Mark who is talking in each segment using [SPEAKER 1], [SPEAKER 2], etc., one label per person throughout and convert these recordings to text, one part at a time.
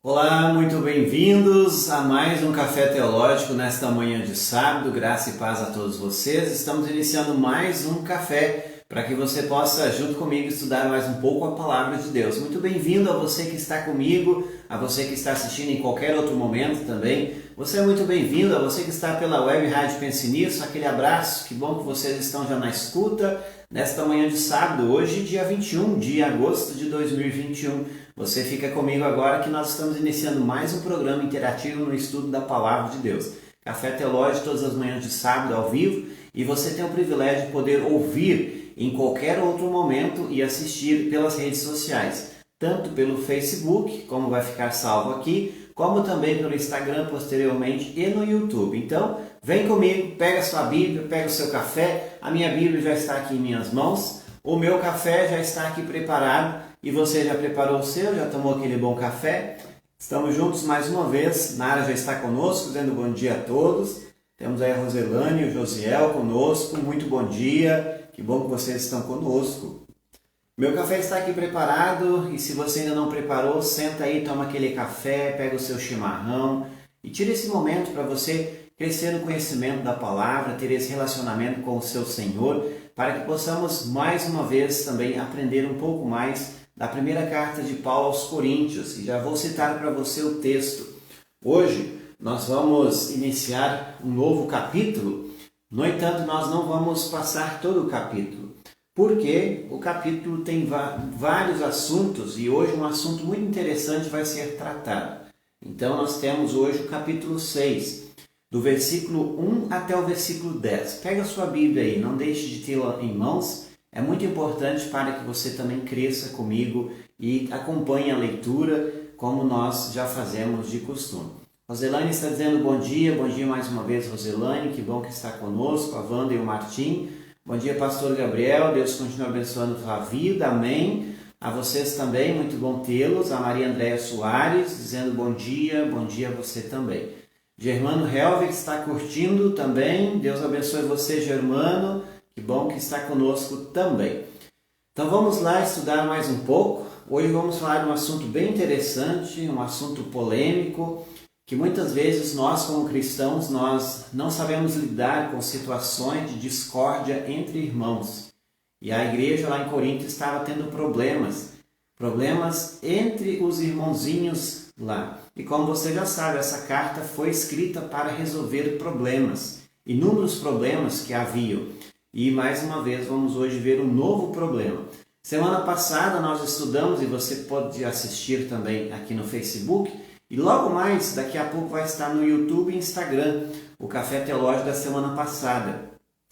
[SPEAKER 1] Olá, muito bem-vindos a mais um Café Teológico nesta manhã de sábado. Graça e paz a todos vocês. Estamos iniciando mais um café para que você possa, junto comigo, estudar mais um pouco a Palavra de Deus. Muito bem-vindo a você que está comigo, a você que está assistindo em qualquer outro momento também. Você é muito bem-vindo, a você que está pela Web Rádio Pense Nisso, aquele abraço, que bom que vocês estão já na escuta nesta manhã de sábado, hoje dia 21 de agosto de 2021. Você fica comigo agora que nós estamos iniciando mais um programa interativo no estudo da Palavra de Deus. Café Teológico todas as manhãs de sábado ao vivo, e você tem o privilégio de poder ouvir em qualquer outro momento e assistir pelas redes sociais, tanto pelo Facebook, como vai ficar salvo aqui, como também pelo Instagram posteriormente e no YouTube. Então, vem comigo, pega a sua Bíblia, pega o seu café. A minha Bíblia já está aqui em minhas mãos, o meu café já está aqui preparado e você já preparou o seu, já tomou aquele bom café? Estamos juntos mais uma vez. Nara já está conosco, dizendo bom dia a todos. Temos aí a Roselane e o Josiel conosco, muito bom dia, que bom que vocês estão conosco. Meu café está aqui preparado e se você ainda não preparou, senta aí, toma aquele café, pega o seu chimarrão e tira esse momento para você crescer no conhecimento da palavra, ter esse relacionamento com o seu Senhor, para que possamos mais uma vez também aprender um pouco mais da primeira carta de Paulo aos Coríntios. E já vou citar para você o texto. Hoje nós vamos iniciar um novo capítulo, no entanto nós não vamos passar todo o capítulo, porque o capítulo tem vários assuntos e hoje um assunto muito interessante vai ser tratado. Então nós temos hoje o capítulo 6, do versículo 1 até o versículo 10. Pega a sua Bíblia aí, não deixe de tê-la em mãos. É muito importante para que você também cresça comigo e acompanhe a leitura como nós já fazemos de costume. Roselane está dizendo bom dia mais uma vez, Roselane, que bom que está conosco, a Wanda e o Martim. Bom dia, pastor Gabriel, Deus continue abençoando a sua vida, amém. A vocês também, muito bom tê-los. A Maria Andréia Soares dizendo bom dia a você também. Germano Helvig está curtindo também, Deus abençoe você, Germano, que bom que está conosco também. Então vamos lá estudar mais um pouco. Hoje vamos falar de um assunto bem interessante, um assunto polêmico, que muitas vezes nós como cristãos, nós não sabemos lidar com situações de discórdia entre irmãos. E a igreja lá em Corinto estava tendo problemas entre os irmãozinhos lá. E como você já sabe, essa carta foi escrita para resolver problemas, inúmeros problemas que haviam. E mais uma vez vamos hoje ver um novo problema. Semana passada nós estudamos, e você pode assistir também aqui no Facebook, e logo mais, daqui a pouco vai estar no YouTube e Instagram, o Café Teológico da semana passada,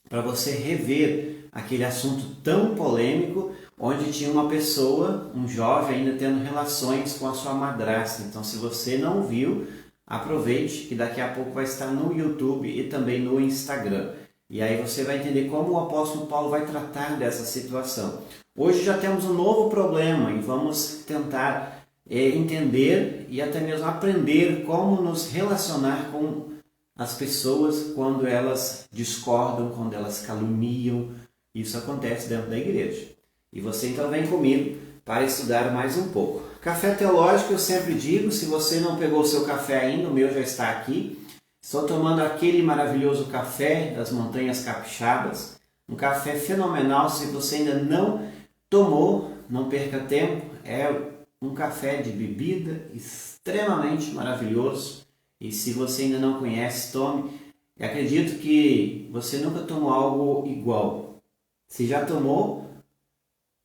[SPEAKER 1] para você rever aquele assunto tão polêmico, onde tinha uma pessoa, um jovem ainda tendo relações com a sua madrasta. Então, se você não viu, aproveite que daqui a pouco vai estar no YouTube e também no Instagram. E aí você vai entender como o apóstolo Paulo vai tratar dessa situação. Hoje já temos um novo problema e vamos tentar entender e até mesmo aprender como nos relacionar com as pessoas quando elas discordam, quando elas caluniam. Isso acontece dentro da igreja. E você então vem comigo para estudar mais um pouco. Café teológico, eu sempre digo, se você não pegou o seu café ainda, o meu já está aqui. Estou tomando aquele maravilhoso café das Montanhas Capixabas. Um café fenomenal, se você ainda não tomou, não perca tempo. É um café de bebida extremamente maravilhoso. E se você ainda não conhece, tome. Eu acredito que você nunca tomou algo igual. Se já tomou,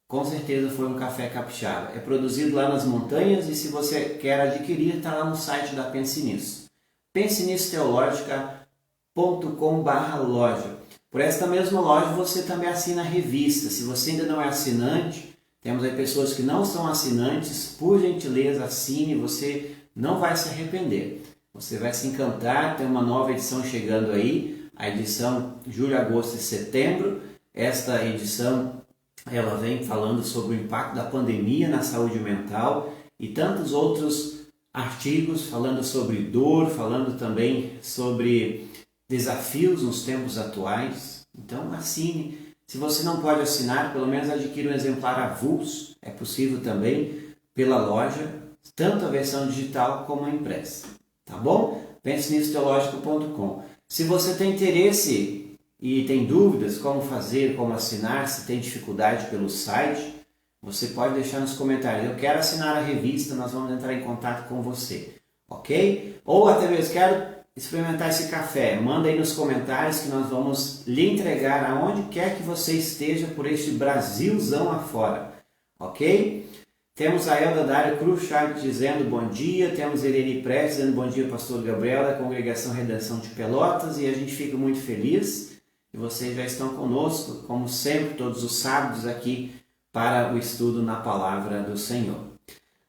[SPEAKER 1] com certeza foi um café capixaba. É produzido lá nas montanhas e se você quer adquirir, está lá no site da Pense Nisso. pensenissoteologica.com/loja. Por esta mesma loja você também assina a revista. Se você ainda não é assinante, temos aí pessoas que não são assinantes, por gentileza assine, você não vai se arrepender. Você vai se encantar, tem uma nova edição chegando aí, a edição julho, agosto e setembro. Esta edição ela vem falando sobre o impacto da pandemia na saúde mental e tantos outros artigos falando sobre dor, falando também sobre desafios nos tempos atuais. Então assine. Se você não pode assinar, pelo menos adquira um exemplar avulso. É possível também pela loja. tanto a versão digital como a impressa. Tá bom? PenseNisso.teológico.com. Se você tem interesse e tem dúvidas como fazer, como assinar, se tem dificuldade pelo site, você pode deixar nos comentários. Eu quero assinar a revista, nós vamos entrar em contato com você. Ok? Ou até mesmo quero experimentar esse café. Manda aí nos comentários que nós vamos lhe entregar aonde quer que você esteja por este Brasilzão afora. Ok? Temos a Elda Dário Cruz Chaves dizendo bom dia. Temos Irene Prestes dizendo bom dia, pastor Gabriel, da Congregação Redenção de Pelotas. E a gente fica muito feliz que vocês já estão conosco, como sempre, todos os sábados aqui para o estudo na Palavra do Senhor.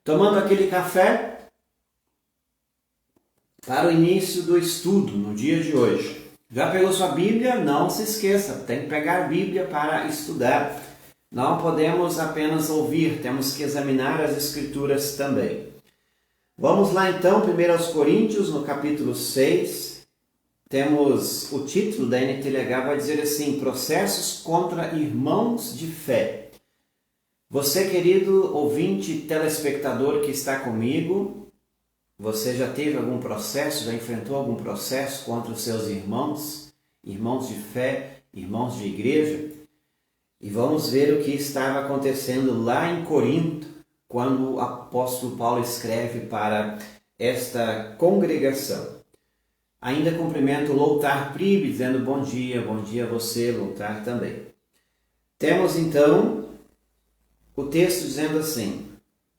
[SPEAKER 1] Tomando aquele café para o início do estudo no dia de hoje. Já pegou sua Bíblia? Não se esqueça, tem que pegar a Bíblia para estudar. Não podemos apenas ouvir, temos que examinar as Escrituras também. Vamos lá então, 1 Coríntios, no capítulo 6. Temos o título da NTLH, vai dizer assim, Processos contra Irmãos de Fé. Você, querido ouvinte, telespectador que está comigo, você já teve algum processo, já enfrentou algum processo contra os seus irmãos, irmãos de fé, irmãos de igreja? E vamos ver o que estava acontecendo lá em Corinto, quando o apóstolo Paulo escreve para esta congregação. Ainda cumprimento Loutar Pribe, dizendo bom dia a você, Loutar também. Temos então o texto dizendo assim,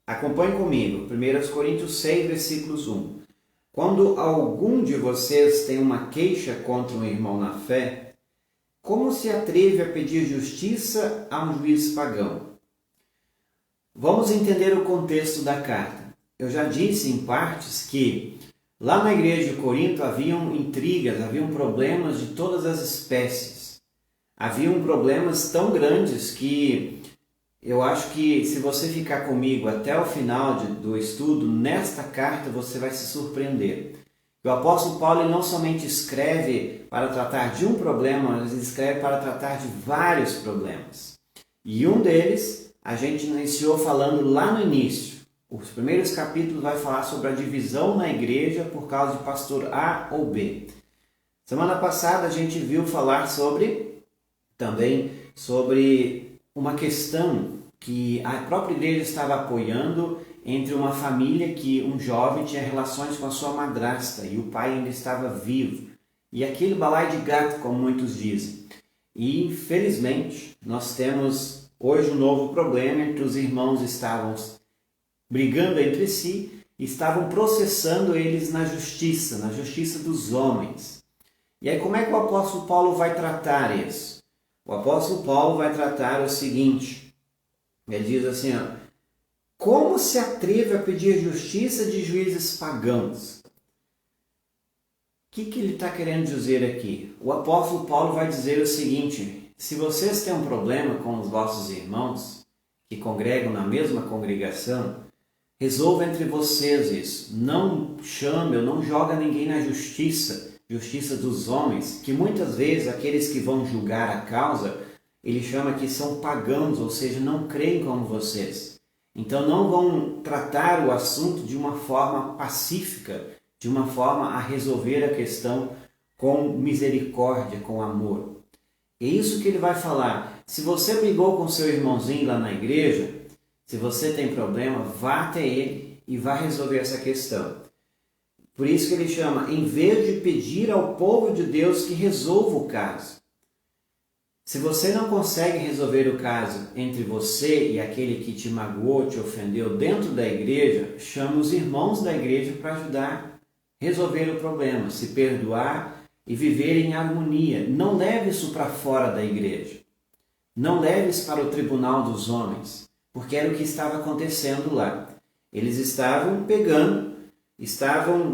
[SPEAKER 1] acompanhe comigo, 1 Coríntios 6, versículos 1. Quando algum de vocês tem uma queixa contra um irmão na fé, como se atreve a pedir justiça a um juiz pagão? Vamos entender o contexto da carta. Eu já disse em partes que lá na igreja de Corinto haviam intrigas, haviam problemas de todas as espécies. Haviam problemas tão grandes que eu acho que se você ficar comigo até o final do estudo, nesta carta você vai se surpreender. O apóstolo Paulo não somente escreve para tratar de um problema, mas ele escreve para tratar de vários problemas. E um deles, a gente iniciou falando lá no início. Os primeiros capítulos vai falar sobre a divisão na igreja por causa de pastor A ou B. Semana passada a gente viu falar também sobre uma questão que a própria igreja estava apoiando entre uma família que um jovem tinha relações com a sua madrasta e o pai ainda estava vivo. E aquele balai de gato, como muitos dizem. E infelizmente nós temos hoje um novo problema entre os irmãos estavam brigando entre si e estavam processando eles na justiça dos homens. E aí como é que o apóstolo Paulo vai tratar isso? O apóstolo Paulo vai tratar o seguinte, ele diz assim, como se atreve a pedir justiça de juízes pagãos? O que ele está querendo dizer aqui? O apóstolo Paulo vai dizer o seguinte, se vocês têm um problema com os vossos irmãos, que congregam na mesma congregação, resolva entre vocês isso. Não chame ou não joga ninguém na justiça dos homens, que muitas vezes aqueles que vão julgar a causa, ele chama que são pagãos, ou seja, não creem como vocês. Então não vão tratar o assunto de uma forma pacífica, de uma forma a resolver a questão com misericórdia, com amor. É isso que ele vai falar. Se você brigou com seu irmãozinho lá na igreja, se você tem problema, vá até ele e vá resolver essa questão. Por isso que ele chama, em vez de pedir ao povo de Deus que resolva o caso. Se você não consegue resolver o caso entre você e aquele que te magoou, te ofendeu dentro da igreja, chame os irmãos da igreja para ajudar a resolver o problema, se perdoar e viver em harmonia. Não leve isso para fora da igreja. Não leve isso para o tribunal dos homens, porque era o que estava acontecendo lá. Eles estavam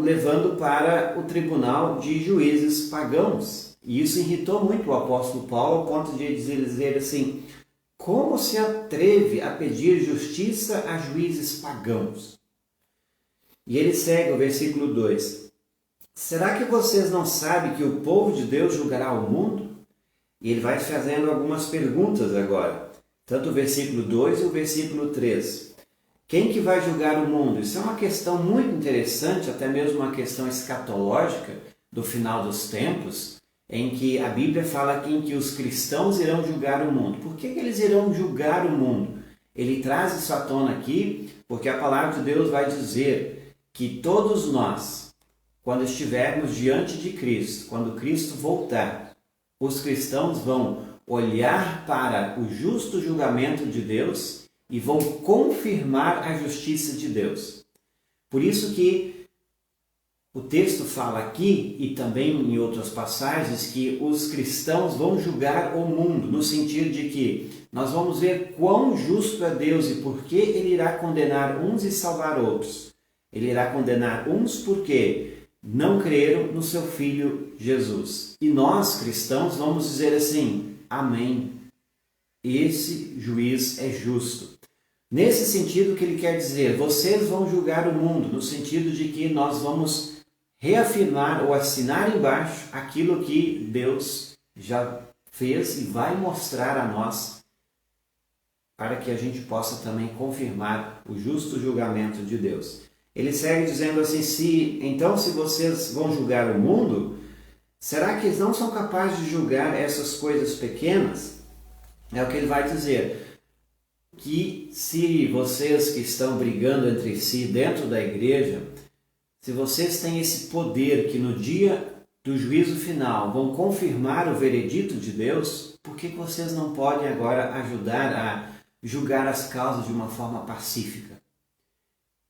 [SPEAKER 1] levando para o tribunal de juízes pagãos. E isso irritou muito o apóstolo Paulo, ao ponto de dizer assim, como se atreve a pedir justiça a juízes pagãos? E ele segue o versículo 2. Será que vocês não sabem que o povo de Deus julgará o mundo? E ele vai fazendo algumas perguntas agora, tanto o versículo 2 e o versículo 3. Quem que vai julgar o mundo? Isso é uma questão muito interessante, até mesmo uma questão escatológica do final dos tempos, em que a Bíblia fala aqui em que os cristãos irão julgar o mundo. Por que eles irão julgar o mundo? Ele traz isso à tona aqui, porque a palavra de Deus vai dizer que todos nós, quando estivermos diante de Cristo, quando Cristo voltar, os cristãos vão olhar para o justo julgamento de Deus e vão confirmar a justiça de Deus. Por isso que o texto fala aqui, e também em outras passagens, que os cristãos vão julgar o mundo, no sentido de que nós vamos ver quão justo é Deus e por que Ele irá condenar uns e salvar outros. Ele irá condenar uns porque não creram no seu Filho Jesus. E nós, cristãos, vamos dizer assim, amém. Esse juiz é justo. Nesse sentido que ele quer dizer, vocês vão julgar o mundo, no sentido de que nós vamos reafirmar ou assinar embaixo aquilo que Deus já fez e vai mostrar a nós, para que a gente possa também confirmar o justo julgamento de Deus. Ele segue dizendo assim, se vocês vão julgar o mundo, será que eles não são capazes de julgar essas coisas pequenas? É o que ele vai dizer. Que se vocês que estão brigando entre si dentro da igreja, se vocês têm esse poder que no dia do juízo final vão confirmar o veredito de Deus, por que vocês não podem agora ajudar a julgar as causas de uma forma pacífica?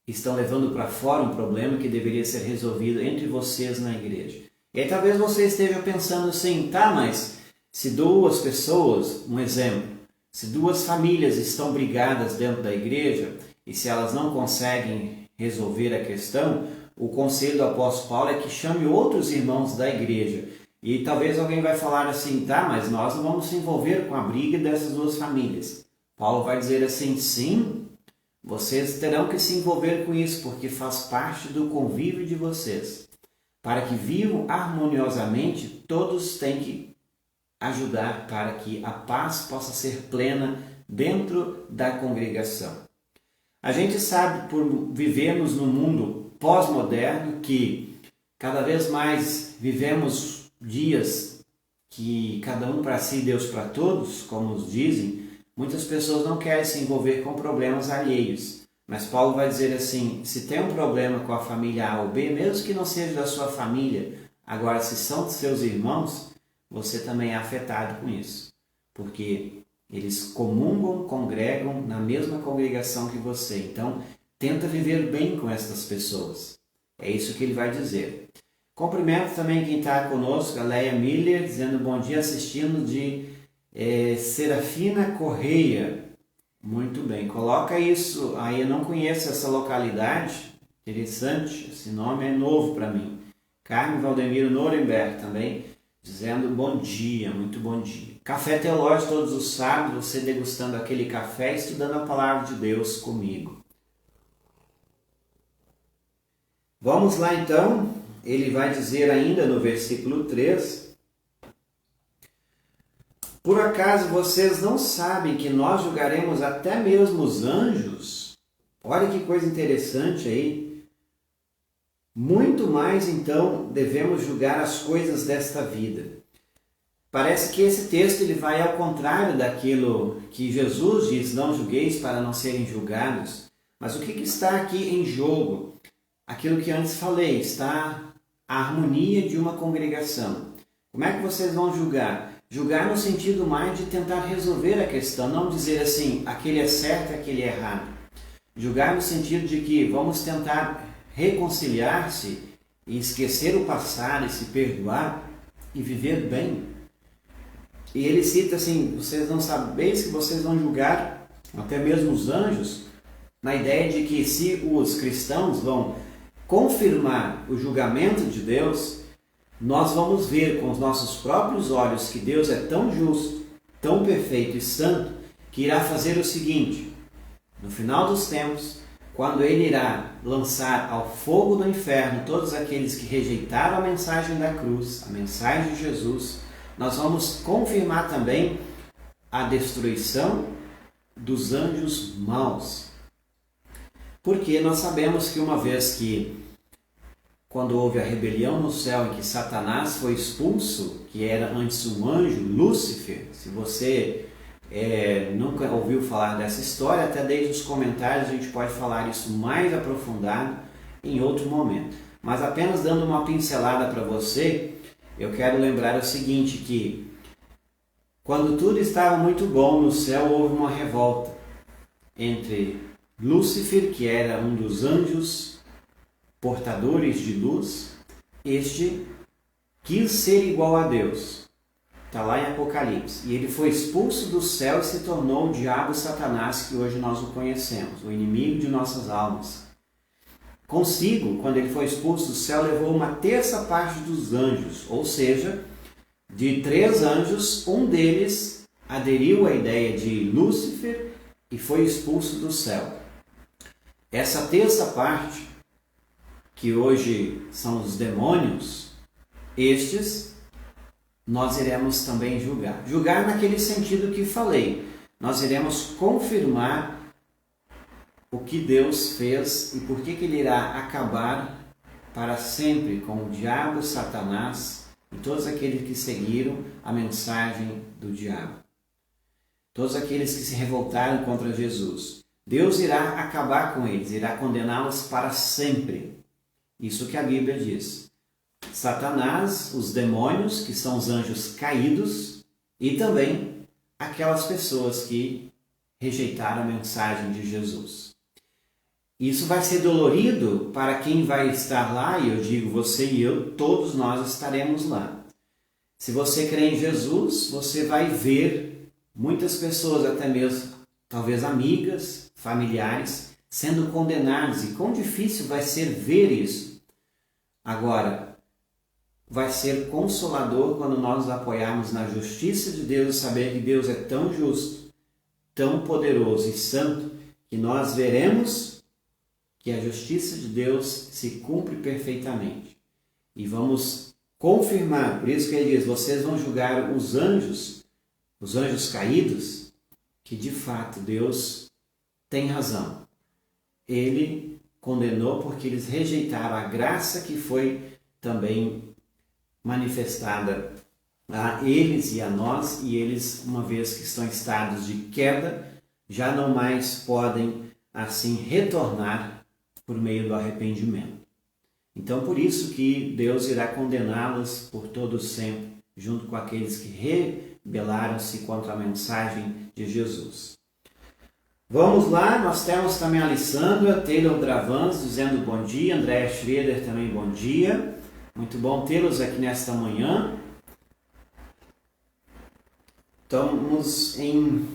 [SPEAKER 1] Estão levando para fora um problema que deveria ser resolvido entre vocês na igreja. E aí talvez você esteja pensando assim, tá, mas se duas pessoas, um exemplo, se duas famílias estão brigadas dentro da igreja e se elas não conseguem resolver a questão, o conselho do apóstolo Paulo é que chame outros irmãos da igreja. E talvez alguém vai falar assim, tá, mas nós não vamos se envolver com a briga dessas duas famílias. Paulo vai dizer assim, sim, vocês terão que se envolver com isso, porque faz parte do convívio de vocês. Para que vivam harmoniosamente, todos têm que ajudar para que a paz possa ser plena dentro da congregação. A gente sabe, por vivermos num mundo pós-moderno, que cada vez mais vivemos dias que cada um para si, Deus para todos, como os dizem, muitas pessoas não querem se envolver com problemas alheios. Mas Paulo vai dizer assim, se tem um problema com a família A ou B, mesmo que não seja da sua família, agora se são seus irmãos, você também é afetado com isso, porque eles comungam, congregam na mesma congregação que você. Então, tenta viver bem com essas pessoas. É isso que ele vai dizer. Cumprimento também quem está conosco, a Leia Miller, dizendo bom dia, assistindo de Serafina Correia. Muito bem, coloca isso aí, eu não conheço essa localidade, interessante, esse nome é novo para mim. Carmen Valdemiro Nuremberg também, dizendo bom dia, muito bom dia. Café Teológico todos os sábados, você degustando aquele café, estudando a palavra de Deus comigo. Vamos lá então, ele vai dizer ainda no versículo 3, por acaso vocês não sabem que nós julgaremos até mesmo os anjos? Olha que coisa interessante aí. Muito mais, então, devemos julgar as coisas desta vida. Parece que esse texto ele vai ao contrário daquilo que Jesus diz, não julgueis para não serem julgados. Mas o que está aqui em jogo? Aquilo que antes falei, está a harmonia de uma congregação. Como é que vocês vão julgar? Julgar no sentido mais de tentar resolver a questão, não dizer assim, aquele é certo e aquele é errado. Julgar no sentido de que vamos tentar reconciliar-se e esquecer o passado e se perdoar e viver bem. E ele cita assim, vocês não sabeis que vocês vão julgar até mesmo os anjos, na ideia de que se os cristãos vão confirmar o julgamento de Deus, nós vamos ver com os nossos próprios olhos que Deus é tão justo, tão perfeito e santo, que irá fazer o seguinte, no final dos tempos, quando Ele irá lançar ao fogo do inferno todos aqueles que rejeitaram a mensagem da cruz, a mensagem de Jesus, nós vamos confirmar também a destruição dos anjos maus. Porque nós sabemos que uma vez que, quando houve a rebelião no céu em que Satanás foi expulso, que era antes um anjo, Lúcifer, se você nunca ouviu falar dessa história, até deixe os comentários, a gente pode falar isso mais aprofundado em outro momento. Mas apenas dando uma pincelada para você, eu quero lembrar o seguinte, que quando tudo estava muito bom no céu, houve uma revolta entre Lúcifer, que era um dos anjos portadores de luz. Este quis ser igual a Deus. Está lá em Apocalipse. E ele foi expulso do céu e se tornou o diabo Satanás, que hoje nós o conhecemos, o inimigo de nossas almas. Consigo, quando ele foi expulso do céu, levou uma terça parte dos anjos, ou seja, de 3 anjos, um deles aderiu à ideia de Lúcifer e foi expulso do céu. Essa terça parte, que hoje são os demônios, estes nós iremos também julgar. Julgar naquele sentido que falei. Nós iremos confirmar o que Deus fez e por que ele irá acabar para sempre com o diabo, Satanás e todos aqueles que seguiram a mensagem do diabo. Todos aqueles que se revoltaram contra Jesus. Deus irá acabar com eles, irá condená-los para sempre. Isso que a Bíblia diz. Satanás, os demônios, que são os anjos caídos, e também aquelas pessoas que rejeitaram a mensagem de Jesus. Isso vai ser dolorido para quem vai estar lá, e eu digo você e eu, todos nós estaremos lá. Se você crê em Jesus, você vai ver muitas pessoas, até mesmo, talvez amigas, familiares, sendo condenados. E quão difícil vai ser ver isso. Agora, vai ser consolador quando nós nos apoiarmos na justiça de Deus e saber que Deus é tão justo, tão poderoso e santo, que nós veremos que a justiça de Deus se cumpre perfeitamente. E vamos confirmar, por isso que ele diz, vocês vão julgar os anjos caídos, que de fato Deus tem razão. Ele condenou porque eles rejeitaram a graça que foi também manifestada a eles e a nós, e eles, uma vez que estão em estados de queda, já não mais podem assim retornar por meio do arrependimento. Então, por isso que Deus irá condená-los por todo sempre, junto com aqueles que rebelaram-se contra a mensagem de Jesus. Vamos lá, nós temos também a Alessandra Taylor Dravans dizendo bom dia, Andréa Schroeder também bom dia. Muito bom tê-los aqui nesta manhã. Estamos em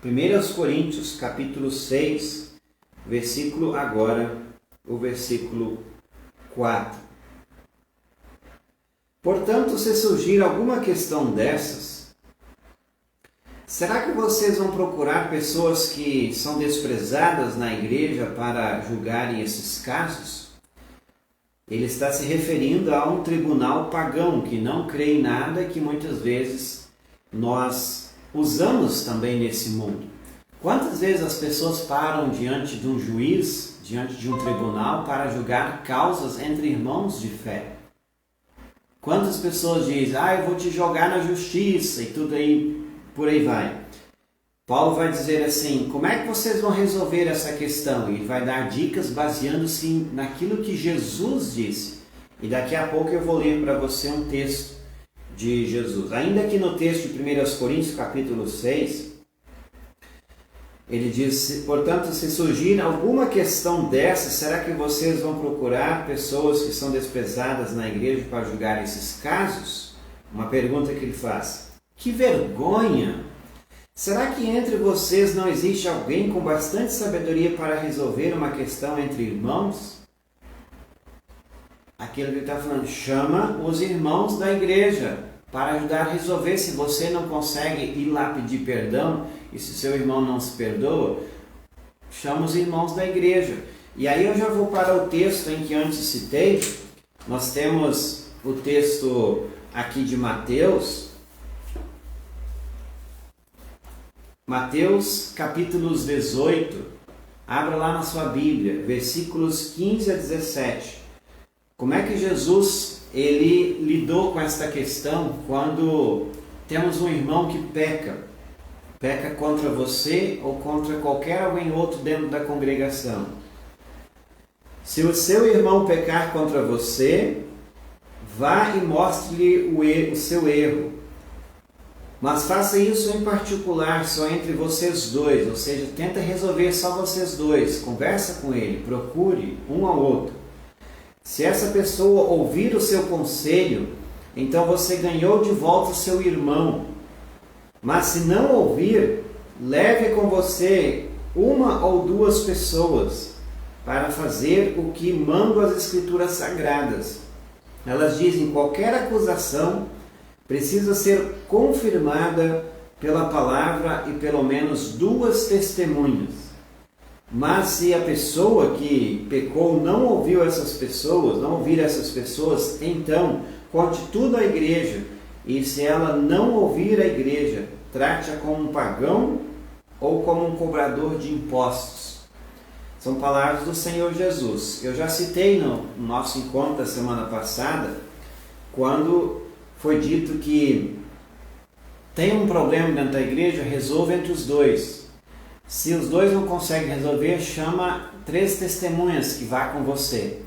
[SPEAKER 1] 1 Coríntios, capítulo 6, versículo agora, o versículo 4. Portanto, se surgir alguma questão dessas, será que vocês vão procurar pessoas que são desprezadas na igreja para julgarem esses casos? Ele está se referindo a um tribunal pagão que não crê em nada e que muitas vezes nós usamos também nesse mundo. Quantas vezes as pessoas param diante de um juiz, diante de um tribunal, para julgar causas entre irmãos de fé? Quantas pessoas dizem, eu vou te jogar na justiça e tudo aí, por aí vai. Paulo vai dizer assim, como é que vocês vão resolver essa questão? E vai dar dicas baseando-se naquilo que Jesus disse. E daqui a pouco eu vou ler para você um texto de Jesus. Ainda que no texto de 1 Coríntios, capítulo 6, ele diz, portanto, se surgir alguma questão dessa, será que vocês vão procurar pessoas que são desprezadas na igreja para julgar esses casos? Uma pergunta que ele faz. Que vergonha! Será que entre vocês não existe alguém com bastante sabedoria para resolver uma questão entre irmãos? Aquilo que ele está falando, chama os irmãos da igreja para ajudar a resolver. Se você não consegue ir lá pedir perdão, e se seu irmão não se perdoa, chama os irmãos da igreja. E aí eu já vou para o texto em que antes citei. Nós temos o texto aqui de Mateus. Mateus capítulos 18 Abra lá na sua Bíblia, versículos 15 a 17. Como é que Jesus ele lidou com esta questão quando temos um irmão que peca contra você ou contra qualquer alguém outro dentro da congregação? Se o seu irmão pecar contra você, vá e mostre-lhe o seu erro. Mas faça isso em particular, só entre vocês dois, ou seja, tenta resolver só vocês dois. Conversa com ele, procure um ao outro. Se essa pessoa ouvir o seu conselho, então você ganhou de volta o seu irmão. Mas se não ouvir, leve com você uma ou duas pessoas para fazer o que mandam as Escrituras Sagradas. Elas dizem: qualquer acusação precisa ser confirmada pela palavra e pelo menos duas testemunhas. Mas se a pessoa que pecou não ouvir essas pessoas, então conte tudo à igreja. E se ela não ouvir a igreja, trate-a como um pagão ou como um cobrador de impostos. São palavras do Senhor Jesus. Eu já citei no nosso encontro da semana passada, quando foi dito que tem um problema dentro da igreja, resolva entre os dois. Se os dois não conseguem resolver, chama 3 testemunhas que vá com você,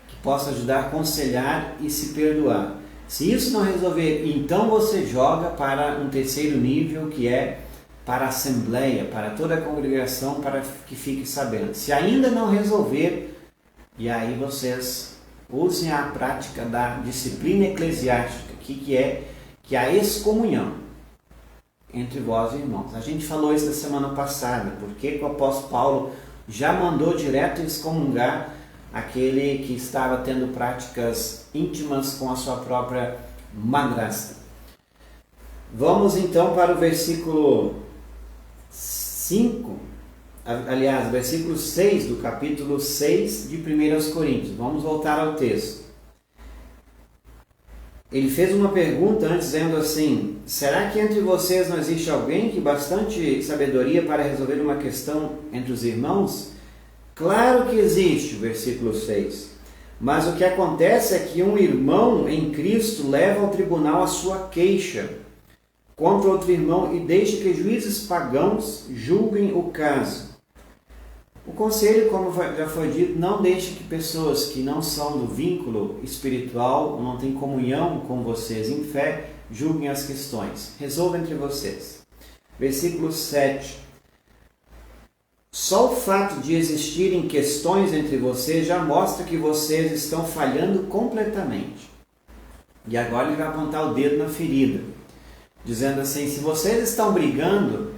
[SPEAKER 1] que possa ajudar a aconselhar e se perdoar. Se isso não resolver, então você joga para um terceiro nível, que é para a assembleia, para toda a congregação, para que fique sabendo. Se ainda não resolver, e aí vocês usem a prática da disciplina eclesiástica, que é a excomunhão entre vós, irmãos. A gente falou isso na semana passada, porque o apóstolo Paulo já mandou direto excomungar aquele que estava tendo práticas íntimas com a sua própria madrasta. Vamos então para o versículo 5, aliás, versículo 6 do capítulo 6 de 1 Coríntios. Vamos voltar ao texto. Ele fez uma pergunta antes, dizendo assim: será que entre vocês não existe alguém que bastante sabedoria para resolver uma questão entre os irmãos? Claro que existe, versículo 6. Mas o que acontece é que um irmão em Cristo leva ao tribunal a sua queixa contra outro irmão e deixa que juízes pagãos julguem o caso. O conselho, como já foi dito, não deixe que pessoas que não são do vínculo espiritual, não têm comunhão com vocês em fé, julguem as questões. Resolva entre vocês. Versículo 7. Só o fato de existirem questões entre vocês já mostra que vocês estão falhando completamente. E agora ele vai apontar o dedo na ferida, dizendo assim: se vocês estão brigando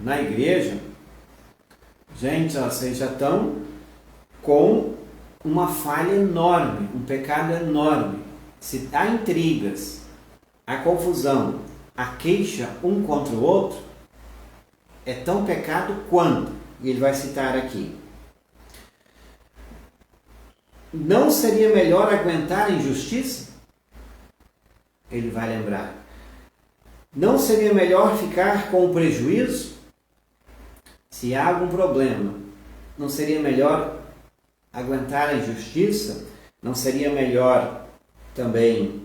[SPEAKER 1] na igreja, gente, vocês já estão com uma falha enorme, um pecado enorme. Se há intrigas, há confusão, há queixa um contra o outro, é tão pecado quanto. E ele vai citar aqui: não seria melhor aguentar a injustiça? Ele vai lembrar. Não seria melhor ficar com o prejuízo? Se há algum problema, não seria melhor aguentar a injustiça? Não seria melhor também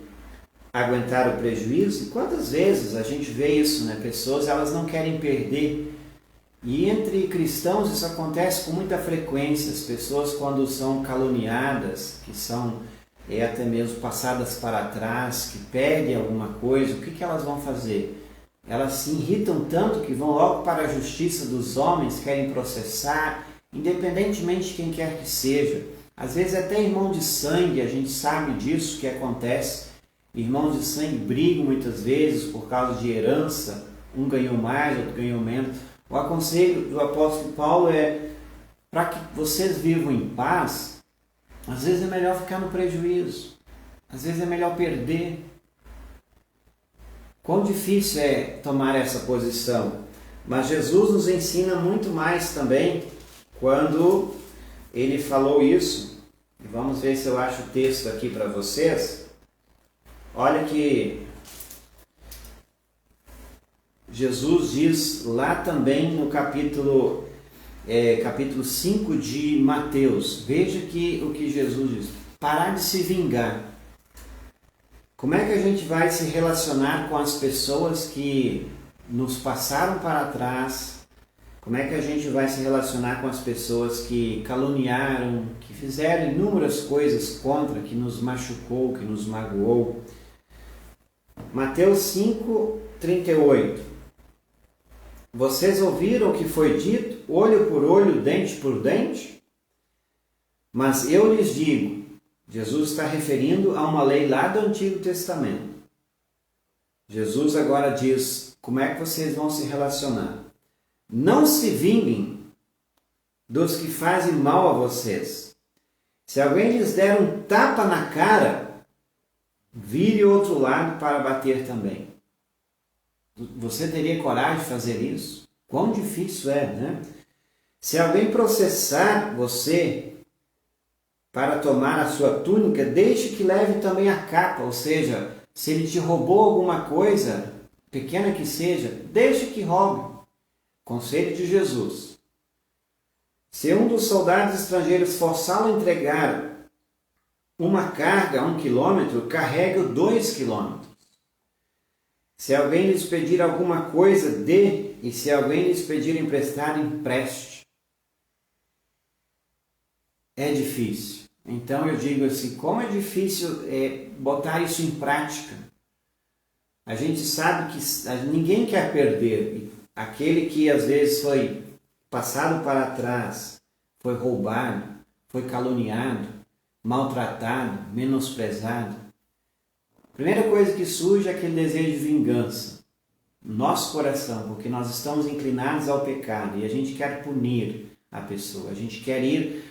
[SPEAKER 1] aguentar o prejuízo? E quantas vezes a gente vê isso, né? Pessoas, elas não querem perder. E entre cristãos isso acontece com muita frequência. As pessoas, quando são caluniadas, que são até mesmo passadas para trás, que perdem alguma coisa, o que elas vão fazer? Elas se irritam tanto que vão logo para a justiça dos homens, querem processar, independentemente de quem quer que seja. Às vezes até irmão de sangue, a gente sabe disso que acontece. Irmãos de sangue brigam muitas vezes por causa de herança, um ganhou mais, outro ganhou menos. O aconselho do apóstolo Paulo é: para que vocês vivam em paz, às vezes é melhor ficar no prejuízo, às vezes é melhor perder. Quão difícil é tomar essa posição, mas Jesus nos ensina muito mais também quando ele falou isso. E vamos ver se eu acho o texto aqui para vocês. Olha que Jesus diz lá também no capítulo capítulo 5 de Mateus. Veja que o que Jesus diz: parar de se vingar. Como é que a gente vai se relacionar com as pessoas que nos passaram para trás? Como é que a gente vai se relacionar com as pessoas que caluniaram, que fizeram inúmeras coisas contra, que nos machucou, que nos magoou? Mateus 5:38. Vocês ouviram o que foi dito, olho por olho, dente por dente? Mas eu lhes digo, Jesus está referindo a uma lei lá do Antigo Testamento. Jesus agora diz, como é que vocês vão se relacionar? Não se vinguem dos que fazem mal a vocês. Se alguém lhes der um tapa na cara, vire o outro lado para bater também. Você teria coragem de fazer isso? Quão difícil é, né? Se alguém processar você para tomar a sua túnica, deixe que leve também a capa. Ou seja, se ele te roubou alguma coisa, pequena que seja, deixe que roube. Conselho de Jesus. Se um dos soldados estrangeiros forçá-lo a entregar uma carga a 1 quilômetro, carregue-o 2 quilômetros. Se alguém lhes pedir alguma coisa, dê, e se alguém lhes pedir emprestado, empreste. É difícil. Então eu digo assim, como é difícil botar isso em prática. A gente sabe que ninguém quer perder. Aquele que às vezes foi passado para trás, foi roubado, foi caluniado, maltratado, menosprezado. A primeira coisa que surge é aquele desejo de vingança no nosso coração, porque nós estamos inclinados ao pecado e a gente quer punir a pessoa, a gente quer ir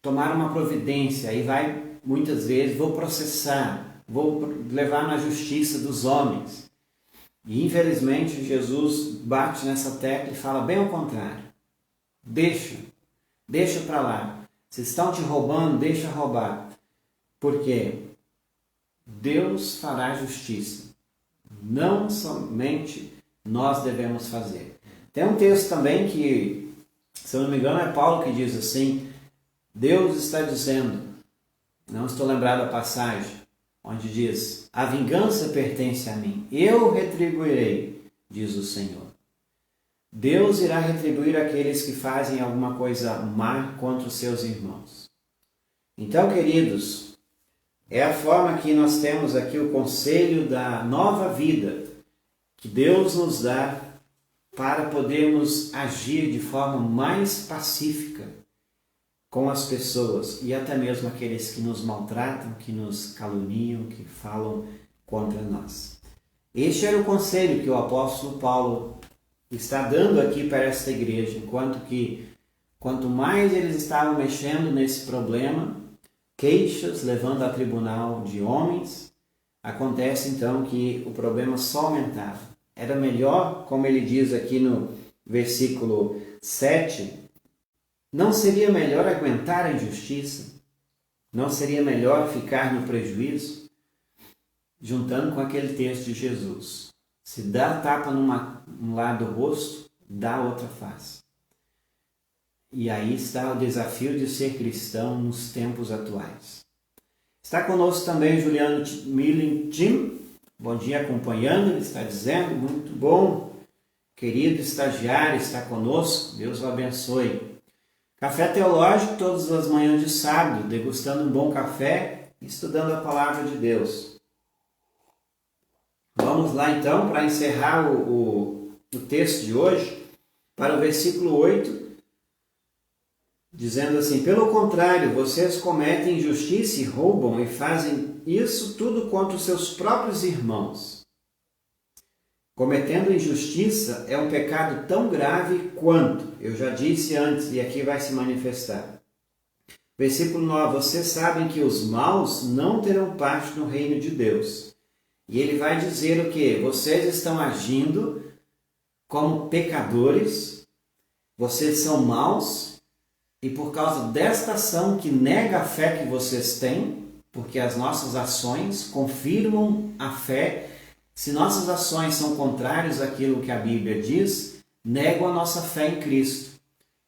[SPEAKER 1] tomar uma providência, aí vai muitas vezes, vou processar, vou levar na justiça dos homens. E infelizmente Jesus bate nessa tecla e fala bem ao contrário. Deixa para lá. Se estão te roubando, deixa roubar. Porque Deus fará justiça. Não somente nós devemos fazer. Tem um texto também que, se eu não me engano, é Paulo que diz assim, Deus está dizendo, não estou lembrado da passagem, onde diz, a vingança pertence a mim, eu retribuirei, diz o Senhor. Deus irá retribuir aqueles que fazem alguma coisa má contra os seus irmãos. Então, queridos, é a forma que nós temos aqui o conselho da nova vida que Deus nos dá para podermos agir de forma mais pacífica com as pessoas e até mesmo aqueles que nos maltratam, que nos caluniam, que falam contra nós. Este era o conselho que o apóstolo Paulo está dando aqui para esta igreja, enquanto que quanto mais eles estavam mexendo nesse problema, queixas levando a tribunal de homens, acontece então que o problema só aumentava. Era melhor, como ele diz aqui no versículo 7, não seria melhor aguentar a injustiça? Não seria melhor ficar no prejuízo? Juntando com aquele texto de Jesus. Se dá tapa num lado do rosto, dá outra face. E aí está o desafio de ser cristão nos tempos atuais. Está conosco também Juliano Milling Tim. Bom dia acompanhando, ele está dizendo, muito bom. Querido estagiário, está conosco, Deus o abençoe. Café Teológico todas as manhãs de sábado, degustando um bom café e estudando a Palavra de Deus. Vamos lá então para encerrar o texto de hoje, para o versículo 8, dizendo assim, pelo contrário, vocês cometem injustiça e roubam e fazem isso tudo contra os seus próprios irmãos. Cometendo injustiça é um pecado tão grave quanto, eu já disse antes e aqui vai se manifestar. Versículo 9, vocês sabem que os maus não terão parte no reino de Deus. E ele vai dizer o quê? Vocês estão agindo como pecadores, vocês são maus, e por causa desta ação que nega a fé que vocês têm, porque as nossas ações confirmam a fé. Se nossas ações são contrárias àquilo que a Bíblia diz, negam a nossa fé em Cristo.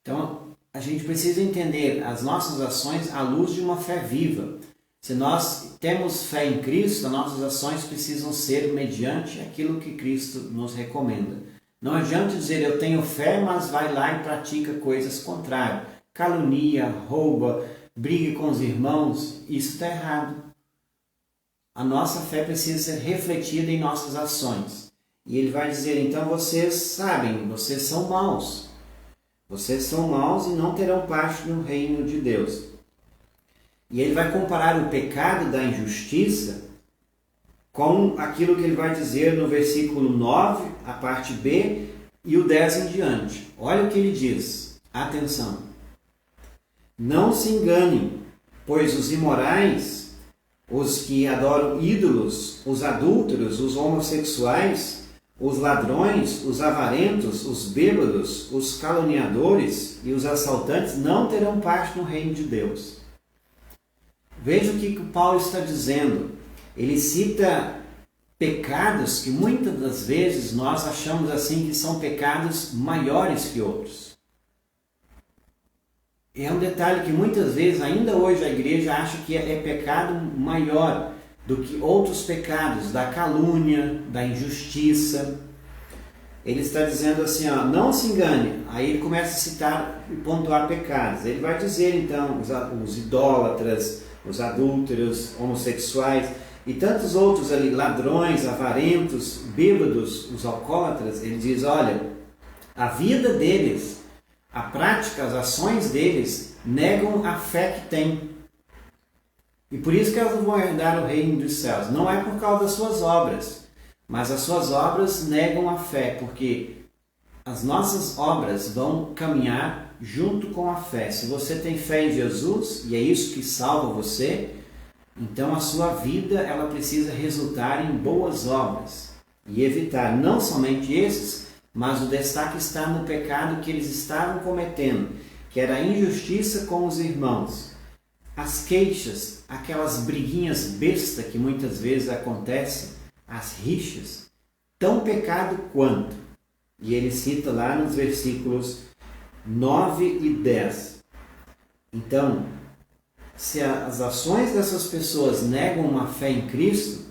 [SPEAKER 1] Então, a gente precisa entender as nossas ações à luz de uma fé viva. Se nós temos fé em Cristo, as nossas ações precisam ser mediante aquilo que Cristo nos recomenda. Não adianta dizer eu tenho fé, mas vai lá e pratica coisas contrárias. Calunia, rouba, briga com os irmãos, isso está errado. A nossa fé precisa ser refletida em nossas ações. E ele vai dizer, então vocês sabem, vocês são maus. Vocês são maus e não terão parte no reino de Deus. E ele vai comparar o pecado da injustiça com aquilo que ele vai dizer no versículo 9, a parte B, e o 10 em diante. Olha o que ele diz. Atenção. Não se enganem, pois os imorais, os que adoram ídolos, os adúlteros, os homossexuais, os ladrões, os avarentos, os bêbados, os caluniadores e os assaltantes não terão parte no reino de Deus. Veja o que o Paulo está dizendo. Ele cita pecados que muitas das vezes nós achamos assim que são pecados maiores que outros. É um detalhe que muitas vezes, ainda hoje, a igreja acha que é pecado maior do que outros pecados, da calúnia, da injustiça. Ele está dizendo assim, ó, não se engane. Aí ele começa a citar e pontuar pecados. Ele vai dizer então os idólatras, os adúlteros, homossexuais e tantos outros ali, ladrões, avarentos, bêbados, os alcoólatras. Ele diz, olha, a vida deles, a prática, as ações deles negam a fé que têm. E por isso que elas não vão herdar o reino dos céus. Não é por causa das suas obras, mas as suas obras negam a fé, porque as nossas obras vão caminhar junto com a fé. Se você tem fé em Jesus, e é isso que salva você, então a sua vida ela precisa resultar em boas obras e evitar não somente esses, mas o destaque está no pecado que eles estavam cometendo, que era a injustiça com os irmãos. As queixas, aquelas briguinhas besta que muitas vezes acontecem, as rixas, tão pecado quanto. E ele cita lá nos versículos 9 e 10. Então, se as ações dessas pessoas negam uma fé em Cristo,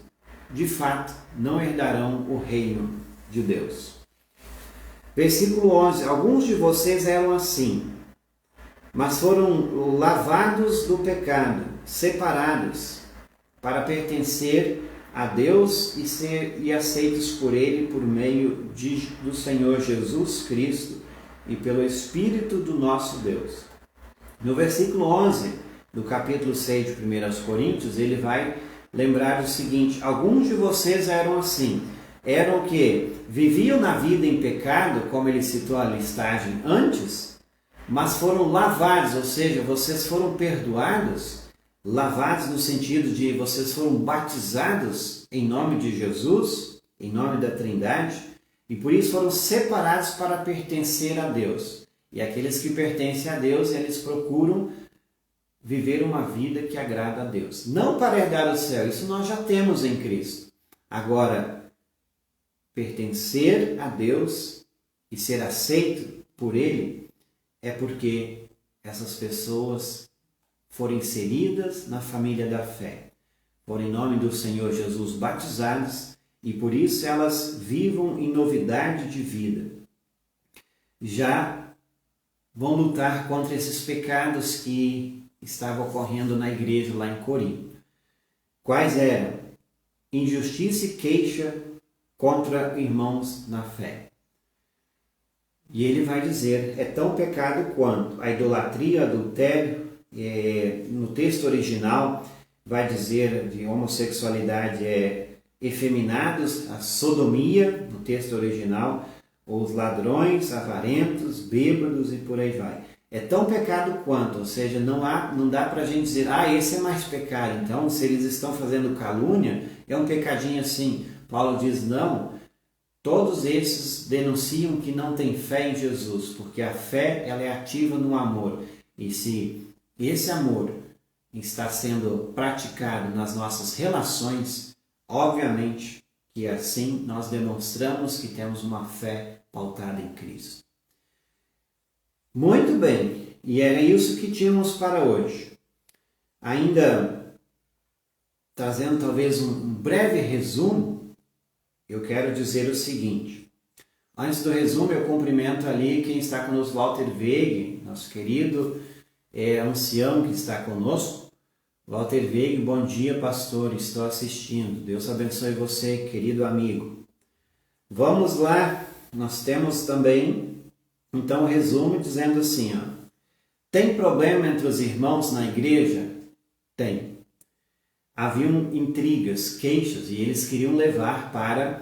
[SPEAKER 1] de fato, não herdarão o reino de Deus. Versículo 11. Alguns de vocês eram assim, mas foram lavados do pecado, separados, para pertencer a Deus e aceitos por Ele por meio do Senhor Jesus Cristo e pelo Espírito do nosso Deus. No versículo 11 do capítulo 6 de 1 Coríntios, ele vai lembrar o seguinte: alguns de vocês eram assim, eram que viviam na vida em pecado, como ele citou a listagem antes, mas foram lavados, ou seja, vocês foram perdoados, lavados no sentido de vocês foram batizados em nome de Jesus, em nome da Trindade, e por isso foram separados para pertencer a Deus. E aqueles que pertencem a Deus, eles procuram viver uma vida que agrada a Deus. Não para herdar o céu, isso nós já temos em Cristo. Agora, pertencer a Deus e ser aceito por Ele é porque essas pessoas foram inseridas na família da fé, foram em nome do Senhor Jesus batizados e por isso elas vivam em novidade de vida. Já vão lutar contra esses pecados que estavam ocorrendo na igreja lá em Corinto. Quais eram? Injustiça e queixa contra irmãos na fé. E ele vai dizer, é tão pecado quanto a idolatria, adultério. No texto original vai dizer de homossexualidade efeminados, a sodomia, no texto original, os ladrões, avarentos, bêbados e por aí vai. É tão pecado quanto, ou seja, não dá para a gente dizer, esse é mais pecado. Então, se eles estão fazendo calúnia, é um pecadinho assim. Paulo diz, não. Todos esses denunciam que não têm fé em Jesus, porque a fé ela é ativa no amor. E se esse amor está sendo praticado nas nossas relações, obviamente que assim nós demonstramos que temos uma fé pautada em Cristo. Muito bem, e era isso que tínhamos para hoje. Ainda trazendo talvez um breve resumo, eu quero dizer o seguinte. Antes do resumo, eu cumprimento ali quem está conosco, Walter Veig, nosso querido ancião que está conosco. Walter Veig, bom dia, pastor, estou assistindo. Deus abençoe você, querido amigo. Vamos lá, nós temos também, então, o resumo dizendo assim, tem problema entre os irmãos na igreja? Tem. Haviam intrigas, queixas, e eles queriam levar para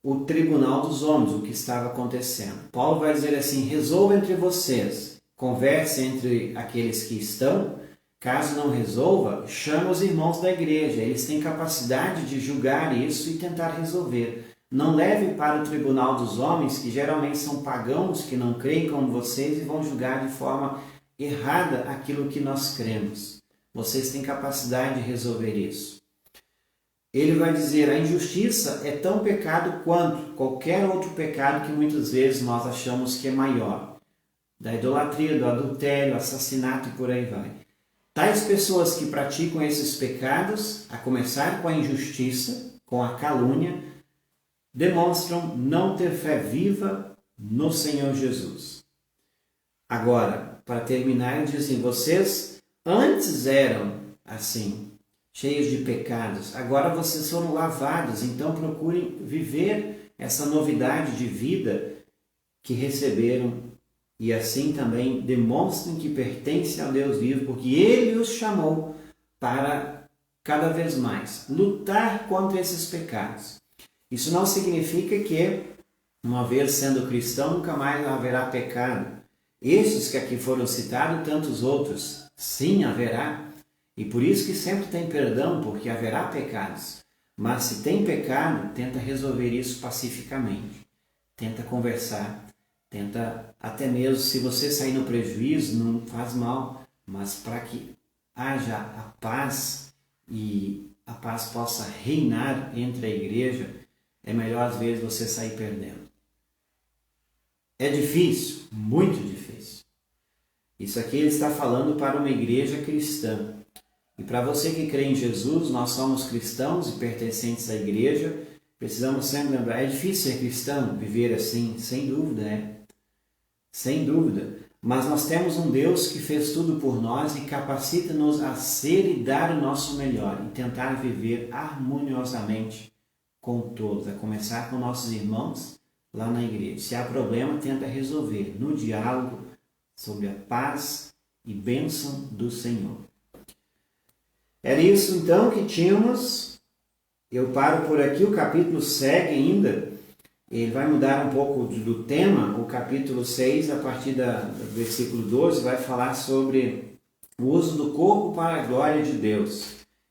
[SPEAKER 1] o tribunal dos homens o que estava acontecendo. Paulo vai dizer assim, resolva entre vocês, converse entre aqueles que estão, caso não resolva, chama os irmãos da igreja, eles têm capacidade de julgar isso e tentar resolver. Não leve para o tribunal dos homens, que geralmente são pagãos, que não creem como vocês e vão julgar de forma errada aquilo que nós cremos. Vocês têm capacidade de resolver isso. Ele vai dizer, a injustiça é tão pecado quanto qualquer outro pecado que muitas vezes nós achamos que é maior. Da idolatria, do adultério, assassinato e por aí vai. Tais pessoas que praticam esses pecados, a começar com a injustiça, com a calúnia, demonstram não ter fé viva no Senhor Jesus. Agora, para terminar, ele diz assim, vocês antes eram assim, cheios de pecados, agora vocês foram lavados, então procurem viver essa novidade de vida que receberam e assim também demonstrem que pertencem ao Deus vivo, porque Ele os chamou para cada vez mais lutar contra esses pecados. Isso não significa que, uma vez sendo cristão, nunca mais haverá pecado. Estes que aqui foram citados, tantos outros, sim, haverá. E por isso que sempre tem perdão, porque haverá pecados. Mas se tem pecado, tenta resolver isso pacificamente. Tenta conversar. Tenta, até mesmo, se você sair no prejuízo, não faz mal. Mas para que haja a paz e a paz possa reinar entre a igreja, é melhor às vezes você sair perdendo. É difícil, muito difícil. Isso aqui ele está falando para uma igreja cristã. E para você que crê em Jesus, nós somos cristãos e pertencentes à igreja, precisamos sempre lembrar, é difícil ser cristão, viver assim, sem dúvida, né? Sem dúvida. Mas nós temos um Deus que fez tudo por nós e capacita-nos a ser e dar o nosso melhor, e tentar viver harmoniosamente com todos, a começar com nossos irmãos lá na igreja. Se há problema, tenta resolver no diálogo sobre a paz e bênção do Senhor. Era isso então que tínhamos. Eu paro por aqui, o capítulo segue ainda. Ele vai mudar um pouco do tema. O capítulo 6, a partir do versículo 12, vai falar sobre o uso do corpo para a glória de Deus.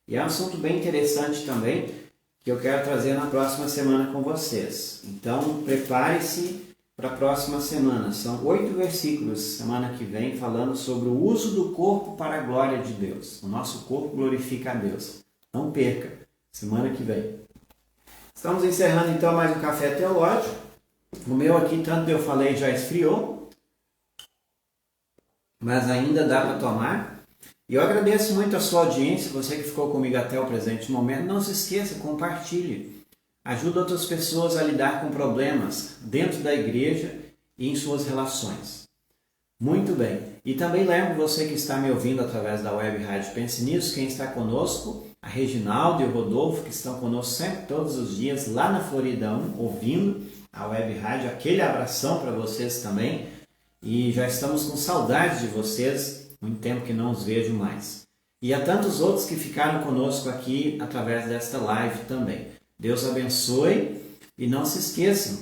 [SPEAKER 1] E é um assunto bem interessante também, que eu quero trazer na próxima semana com vocês. Então, prepare-se para a próxima semana. São 8 versículos, semana que vem, falando sobre o uso do corpo para a glória de Deus. O nosso corpo glorifica a Deus. Não perca, semana que vem. Estamos encerrando então mais um Café Teológico. O meu aqui, tanto eu falei, já esfriou, mas ainda dá para tomar. E eu agradeço muito a sua audiência, você que ficou comigo até o presente momento. Não se esqueça, compartilhe. Ajuda outras pessoas a lidar com problemas dentro da igreja e em suas relações. Muito bem. E também lembro você que está me ouvindo através da Web Rádio Pense Nisso, quem está conosco, a Reginaldo e o Rodolfo, que estão conosco sempre, todos os dias, lá na Florida 1, ouvindo a Web Rádio. Aquele abração para vocês também. E já estamos com saudade de vocês, muito tempo que não os vejo mais. E há tantos outros que ficaram conosco aqui através desta live também. Deus abençoe e não se esqueçam,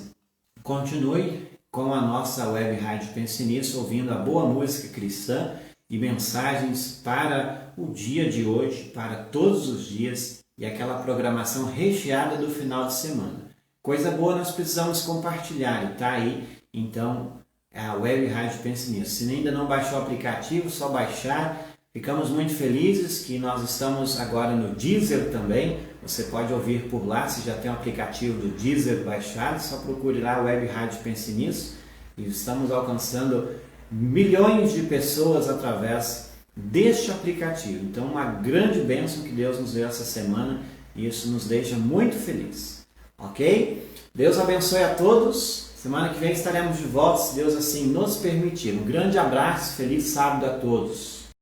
[SPEAKER 1] continue com a nossa Web Rádio Pense Nisso, ouvindo a boa música cristã e mensagens para o dia de hoje, para todos os dias, e aquela programação recheada do final de semana. Coisa boa nós precisamos compartilhar, e está aí, então, a Web Rádio Pense Nisso. Se ainda não baixou o aplicativo, só baixar. Ficamos muito felizes que nós estamos agora no Deezer também. Você pode ouvir por lá, se já tem o aplicativo do Deezer baixado, só procure lá a Web Rádio Pense Nisso. E estamos alcançando milhões de pessoas através deste aplicativo. Então, uma grande bênção que Deus nos deu essa semana e isso nos deixa muito felizes. Ok? Deus abençoe a todos. Semana que vem estaremos de volta, se Deus assim nos permitir. Um grande abraço, feliz sábado a todos.